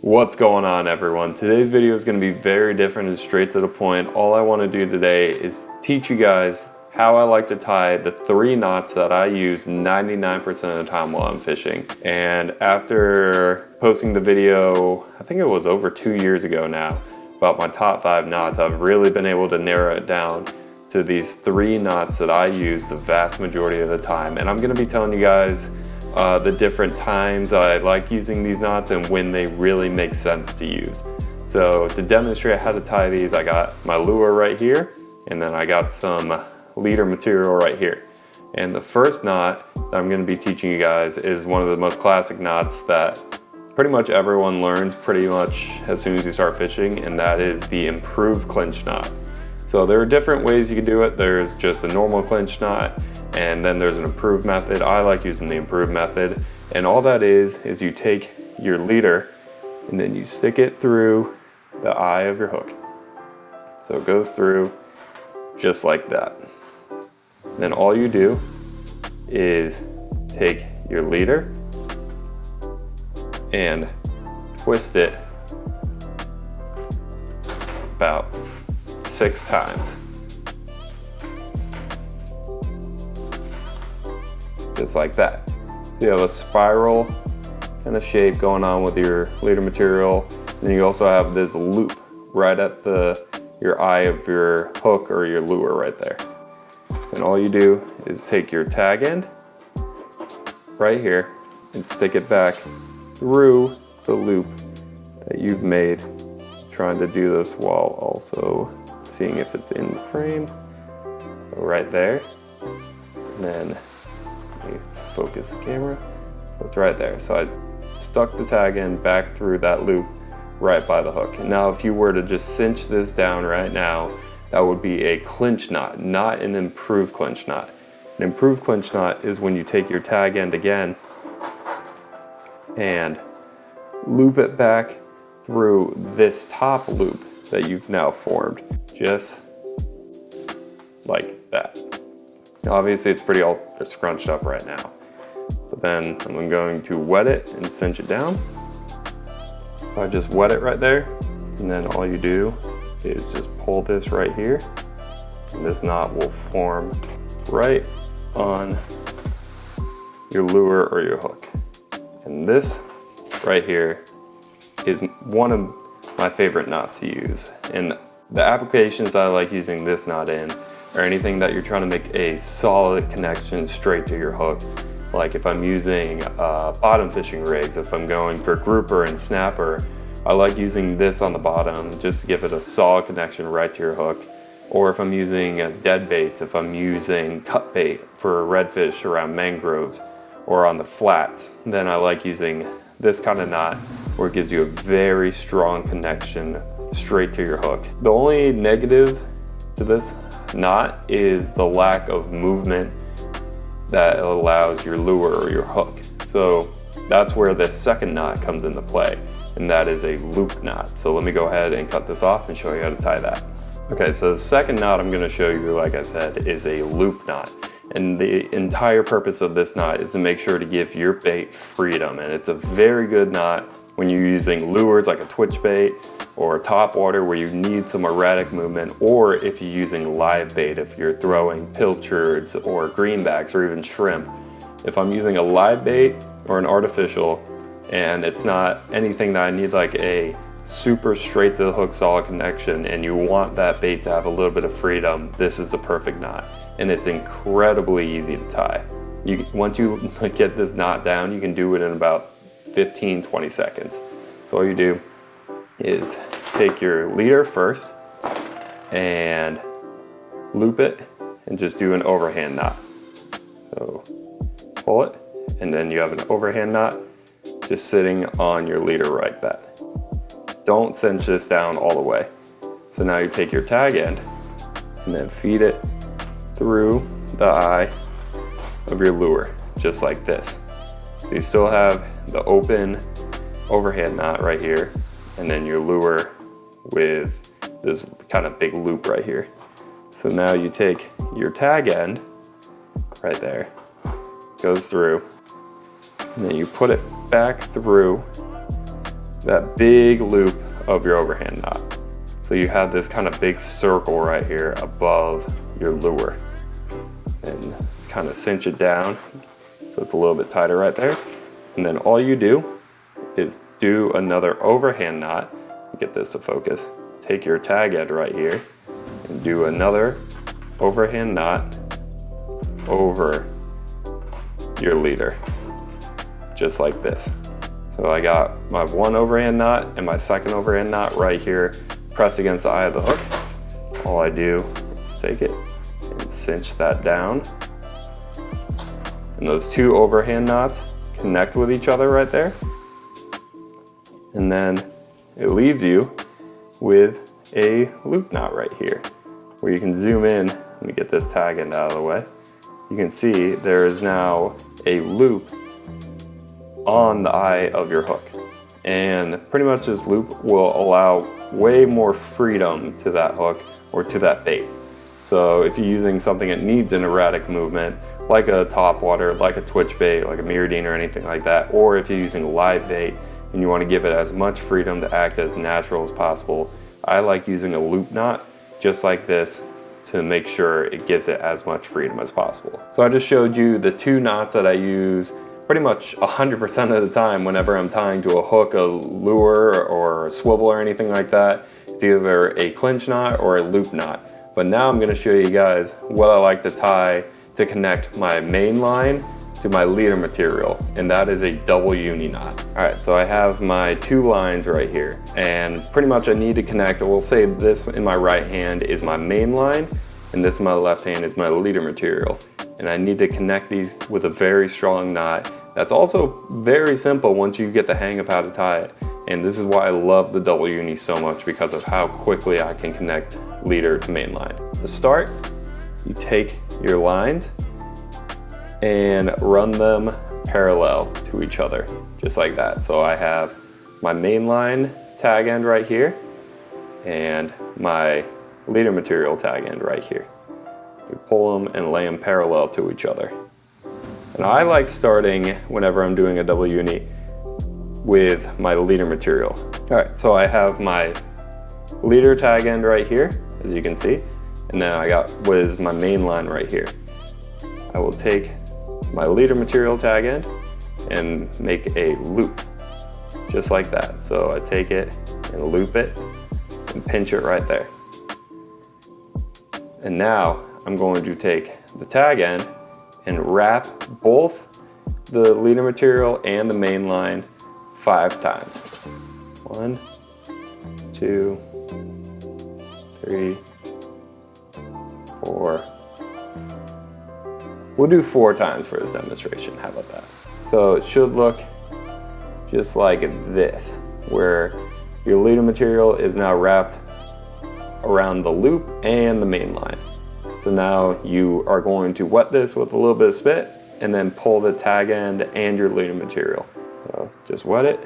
What's going on, everyone? Today's video is going to be very different and straight to the point. All I want to do today is teach you guys how I like to tie the 3 knots that I use 99% of the time while I'm fishing. And after posting the video, I think it was over 2 years ago now, about my top 5 knots, I've really been able to narrow it down to these 3 knots that I use the vast majority of the time. And I'm going to be telling you guys the different times I like using these knots and when they really make sense to use. So to demonstrate how to tie these, I got my lure right here, and then I got some leader material right here. And the first knot that I'm going to be teaching you guys is one of the most classic knots that pretty much everyone learns pretty much as soon as you start fishing, and that is the improved clinch knot. So there are different ways you can do it. There's just a normal clinch knot, and then there's an improved method. I like using the improved method. And all that is you take your leader and then you stick it through the eye of your hook. So it goes through just like that. And then all you do is take your leader and twist it about 6 times. Just like that. So you have a spiral kind of shape going on with your leader material. And you also have this loop right at your eye of your hook or your lure right there. And all you do is take your tag end right here and stick it back through the loop that you've made. Trying to do this while also seeing if it's in the frame. So right there. And then focus the camera, so it's right there. So I stuck the tag end back through that loop right by the hook. Now if you were to just cinch this down right now, that would be a clinch knot, not an improved clinch knot. An improved clinch knot is when you take your tag end again and loop it back through this top loop that you've now formed, just like that. Now obviously it's pretty all scrunched up right now, but then I'm going to wet it and cinch it down. So I just wet it right there, and then all you do is just pull this right here, and this knot will form right on your lure or your hook. And this right here is one of my favorite knots to use. And the applications I like using this knot in or anything that you're trying to make a solid connection straight to your hook. Like if I'm using bottom fishing rigs, if I'm going for grouper and snapper, I like using this on the bottom just to give it a solid connection right to your hook. Or if I'm using dead baits, if I'm using cut bait for redfish around mangroves or on the flats, then I like using this kind of knot where it gives you a very strong connection straight to your hook. The only negative to this knot is the lack of movement that allows your lure or your hook. So that's where the second knot comes into play, and that is a loop knot. So let me go ahead and cut this off and show you how to tie that. Okay, so the second knot I'm going to show you, like I said, is a loop knot. And the entire purpose of this knot is to make sure to give your bait freedom. And it's a very good knot when you're using lures like a twitch bait or top water where you need some erratic movement, or if you're using live bait, if you're throwing pilchards or greenbacks or even shrimp. If I'm using a live bait or an artificial and it's not anything that I need like a super straight to the hook solid connection and you want that bait to have a little bit of freedom, this is the perfect knot. And it's incredibly easy to tie. Once you get this knot down, you can do it in about 15-20 seconds. So all you do is take your leader first and loop it and just do an overhand knot. So pull it, and then you have an overhand knot just sitting on your leader like that. Don't cinch this down all the way. So now you take your tag end and then feed it through the eye of your lure, just like this. So you still have the open overhand knot right here, and then your lure with this kind of big loop right here. So now you take your tag end right there, goes through, and then you put it back through that big loop of your overhand knot. So you have this kind of big circle right here above your lure. And kind of cinch it down so it's a little bit tighter right there. And then all you do is do another overhand knot. Get this to focus. Take your tag end right here and do another overhand knot over your leader, just like this. So I got my one overhand knot and my second overhand knot right here pressed against the eye of the hook. All I do is take it and cinch that down. And those two overhand knots connect with each other right there. And then it leaves you with a loop knot right here, where you can zoom in. Let me get this tag end out of the way. You can see there is now a loop on the eye of your hook. And pretty much this loop will allow way more freedom to that hook or to that bait. So if you're using something that needs an erratic movement, like a topwater, like a twitch bait, like a mirrodine or anything like that, or if you're using live bait and you want to give it as much freedom to act as natural as possible, I like using a loop knot just like this to make sure it gives it as much freedom as possible. So I just showed you the two knots that I use pretty much 100% of the time whenever I'm tying to a hook, a lure, or a swivel or anything like that. It's either a clinch knot or a loop knot. But now I'm going to show you guys what I like to tie to connect my main line to my leader material, and that is a double uni knot. All right, so I have my two lines right here, and pretty much I need to connect, we'll say this in my right hand is my main line, and this in my left hand is my leader material. And I need to connect these with a very strong knot. That's also very simple once you get the hang of how to tie it. And this is why I love the double uni so much, because of how quickly I can connect leader to main line. To start, you take your lines and run them parallel to each other, just like that. So I have my main line tag end right here and my leader material tag end right here. You pull them and lay them parallel to each other. And I like starting whenever I'm doing a double uni with my leader material. All right, so I have my leader tag end right here, as you can see, and then I got what is my main line right here. I will take my leader material tag end and make a loop, just like that. So I take it and loop it and pinch it right there. And now I'm going to take the tag end and wrap both the leader material and the main line 5 times. 1, 2, 3, 4. We'll do 4 times for this demonstration. How about that? So it should look just like this, where your leader material is now wrapped around the loop and the main line. So now you are going to wet this with a little bit of spit and then pull the tag end and your leader material. So just wet it,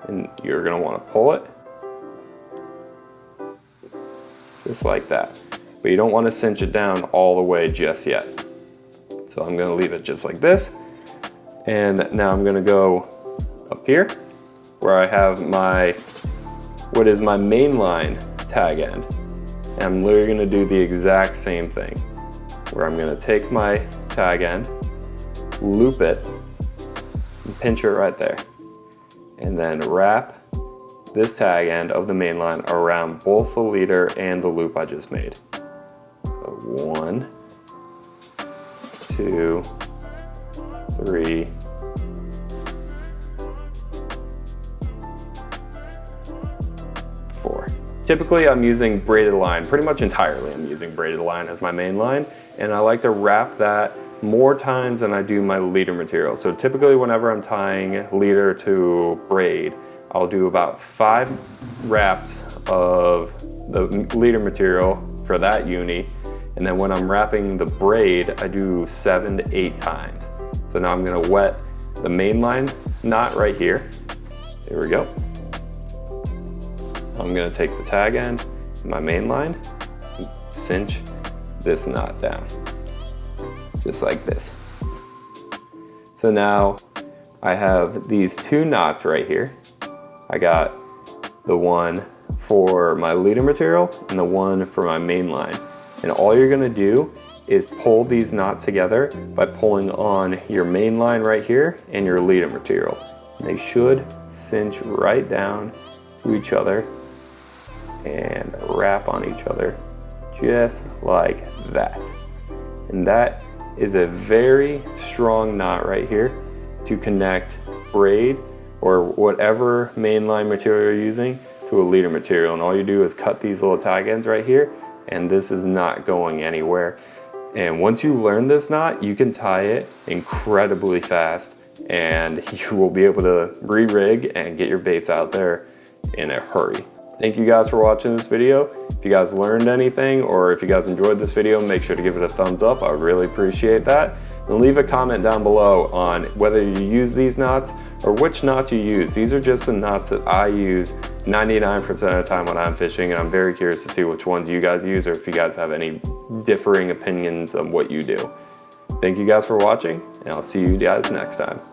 and you're going to want to pull it just like that. But you don't want to cinch it down all the way just yet. So I'm going to leave it just like this. And now I'm going to go up here where I have what is my main line tag end. And I'm literally going to do the exact same thing, where I'm going to take my tag end, loop it, and pinch it right there. And then wrap this tag end of the main line around both the leader and the loop I just made. So 1, 2, 3, 4. Typically I'm using braided line, pretty much entirely I'm using braided line as my main line, and I like to wrap that more times than I do my leader material. So typically whenever I'm tying leader to braid, I'll do about 5 wraps of the leader material for that uni, and then when I'm wrapping the braid, I do 7 to 8 times. So now I'm gonna wet the main line knot right here. Here we go. I'm gonna take the tag end, my main line, and cinch this knot down, just like this. So now I have these 2 knots right here. I got the one for my leader material and the one for my main line. And all you're gonna do is pull these knots together by pulling on your main line right here and your leader material. And they should cinch right down to each other and wrap on each other just like that. And that is a very strong knot right here to connect braid or whatever mainline material you're using to a leader material. And all you do is cut these little tag ends right here, and this is not going anywhere. And once you learn this knot, you can tie it incredibly fast, and you will be able to re-rig and get your baits out there in a hurry. Thank you guys for watching this video. If you guys learned anything, or if you guys enjoyed this video, make sure to give it a thumbs up. I would really appreciate that. And leave a comment down below on whether you use these knots or which knots you use. These are just the knots that I use 99% of the time when I'm fishing, and I'm very curious to see which ones you guys use, or if you guys have any differing opinions on what you do. Thank you guys for watching, and I'll see you guys next time.